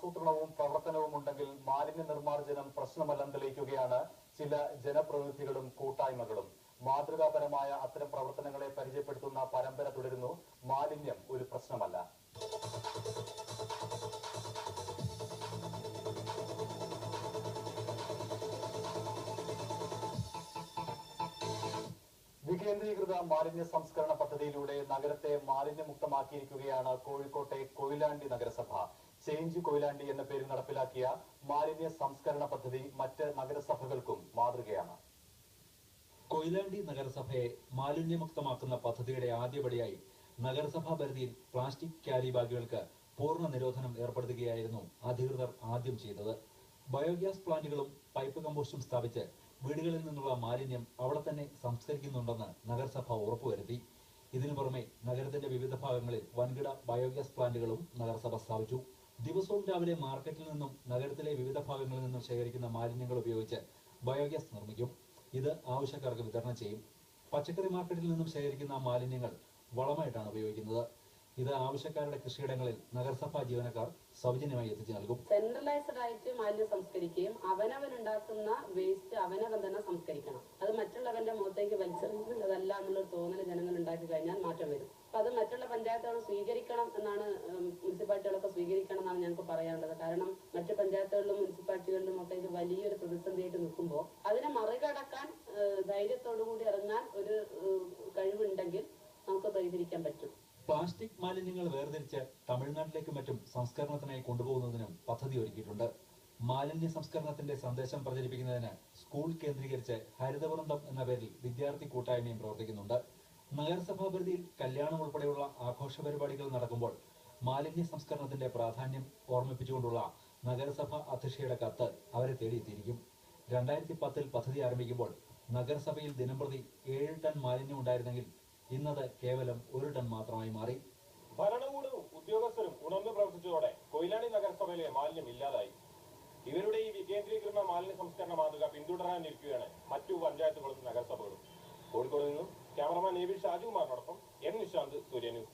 ആസൂത്രണവും പ്രവർത്തനവും ഉണ്ടെങ്കിൽ മാലിന്യ നിർമ്മാർജ്ജനം പ്രശ്നമല്ലെന്ന് തെളിയിക്കുകയാണ് ചില ജനപ്രതിനിധികളും കൂട്ടായ്മകളും. മാതൃകാപരമായ അത്തരം പ്രവർത്തനങ്ങളെ പരിചയപ്പെടുത്തുന്ന പരമ്പര തുടരുന്നു. മാലിന്യം ഒരു പ്രശ്നമല്ല. വികേന്ദ്രീകൃത മാലിന്യ സംസ്കരണ പദ്ധതിയിലൂടെ നഗരത്തെ മാലിന്യമുക്തമാക്കിയിരിക്കുകയാണ് കോഴിക്കോട്ടെ കൊയിലാണ്ടി നഗരസഭ. ചേഞ്ച് കൊയിലാണ്ടി എന്ന പേരിൽ നടപ്പിലാക്കിയ മാലിന്യ സംസ്കരണ പദ്ധതി മറ്റ് നഗരസഭകൾക്കും മാതൃകയാണ്. കൊയിലാണ്ടി നഗരസഭയെ മാലിന്യമുക്തമാക്കുന്ന പദ്ധതിയുടെ ആദ്യപടിയായി നഗരസഭാ പരിധിയിൽ പ്ലാസ്റ്റിക് ക്യാരി ബാഗുകൾക്ക് പൂർണ്ണ നിരോധനം ഏർപ്പെടുത്തുകയായിരുന്നു അധികൃതർ ആദ്യം ചെയ്തത്. ബയോഗ്യാസ് പ്ലാന്റുകളും പൈപ്പ് കമ്പോസ്റ്റും സ്ഥാപിച്ച് വീടുകളിൽ നിന്നുള്ള മാലിന്യം അവിടെ തന്നെ സംസ്കരിക്കുന്നുണ്ടെന്ന് നഗരസഭ ഉറപ്പുവരുത്തി. ഇതിനു പുറമെ നഗരത്തിന്റെ വിവിധ ഭാഗങ്ങളിൽ വൻകിട ബയോഗ്യാസ് പ്ലാന്റുകളും നഗരസഭ സ്ഥാപിച്ചു. ദിവസവും രാവിലെ മാർക്കറ്റിൽ നിന്നും നഗരത്തിലെ വിവിധ ഭാഗങ്ങളിൽ നിന്നും ശേഖരിക്കുന്ന മാലിന്യങ്ങൾ ഉപയോഗിച്ച് ബയോഗ്യാസ് നിർമ്മിക്കും. ഇത് ആവശ്യക്കാർക്ക് വിതരണം ചെയ്യും. പച്ചക്കറി മാർക്കറ്റിൽ നിന്നും ശേഖരിക്കുന്ന മാലിന്യങ്ങൾ വളമായിട്ടാണ് ഉപയോഗിക്കുന്നത്. ഇത് ആവശ്യക്കാരുടെ കൃഷിയിടങ്ങളിൽ നഗരസഭാ ജീവനക്കാർ സൗജന്യമായി എത്തിച്ചു നൽകും. സെൻട്രലൈസ്ഡ് ആയിട്ട് മാലിന്യം സംസ്കരിക്കുകയും അവനവൻ ഉണ്ടാക്കുന്ന വേസ്റ്റ് അവനവൻ തന്നെ സംസ്കരിക്കണം. അത് മറ്റുള്ളവന്റെ മുഖത്തേക്ക് വലിച്ചെറിയുന്നതല്ല എന്നുള്ളൊരു തോന്നൽ ജനങ്ങൾ ഉണ്ടാക്കി കഴിഞ്ഞാൽ മാറ്റം വരും. അപ്പൊ അത് മറ്റുള്ള പഞ്ചായത്തുകൾ സ്വീകരിക്കണം എന്നാണ്, മുനിസിപ്പാലിറ്റികളൊക്കെ സ്വീകരിക്കണം എന്നാണ് ഞങ്ങൾക്ക് പറയാനുള്ളത്. കാരണം മറ്റു പഞ്ചായത്തുകളിലും മുനിസിപ്പാലിറ്റികളിലും ഒക്കെ ഇത് വലിയൊരു പ്രതിസന്ധിയായിട്ട് നിൽക്കുമ്പോൾ അതിനെ മറികടക്കാൻ ധൈര്യത്തോടു കൂടി ഇറങ്ങാൻ ഒരു കഴിവുണ്ടെങ്കിൽ നമുക്ക് പരിഹരിക്കാൻ പറ്റും. പ്ലാസ്റ്റിക് മാലിന്യങ്ങൾ വേർതിരിച്ച് തമിഴ്നാട്ടിലേക്കും മറ്റും സംസ്കരണത്തിനായി കൊണ്ടുപോകുന്നതിനും പദ്ധതി ഒരുക്കിയിട്ടുണ്ട്. മാലിന്യ സംസ്കരണത്തിന്റെ സന്ദേശം പ്രചരിപ്പിക്കുന്നതിന് സ്കൂൾ കേന്ദ്രീകരിച്ച് ഹരിതവൃന്ദം എന്ന പേരിൽ വിദ്യാർത്ഥി കൂട്ടായ്മയും പ്രവർത്തിക്കുന്നുണ്ട്. നഗരസഭാ പരിധിയിൽ കല്യാണം ഉൾപ്പെടെയുള്ള ആഘോഷ പരിപാടികൾ നടക്കുമ്പോൾ മാലിന്യ സംസ്കരണത്തിന്റെ പ്രാധാന്യം ഓർമ്മിപ്പിച്ചുകൊണ്ടുള്ള നഗരസഭ അധ്യക്ഷയുടെ കത്ത് അവരെ തേടിയെത്തിയിരിക്കും. 2010 പദ്ധതി ആരംഭിക്കുമ്പോൾ നഗരസഭയിൽ ദിനംപ്രതി 7 ടൺ മാലിന്യം ഉണ്ടായിരുന്നെങ്കിൽ ഇന്നത് കേവലം 1 ടൺ മാത്രമായി മാറി. ഭരണകൂടവും ഉദ്യോഗസ്ഥരും ഉണർന്നു പ്രവർത്തിച്ചതോടെ കൊയിലാണ്ടി നഗരസഭയിലെ മാലിന്യം ഇല്ലാതായി. ഇവരുടെ ഈ വികേന്ദ്രീകൃത മാലിന്യ സംസ്കരണ മാതൃക പിന്തുടരാനിരിക്കുകയാണ് മറ്റു പഞ്ചായത്തുകളും നഗരസഭകളും. കോഴിക്കോട് നിന്നും ക്യാമറമാൻ നേവിൽ ഷാജുകുമാറിനോടൊപ്പം എൻ നിശാന്ത്, സൂര്യ ന്യൂസ്.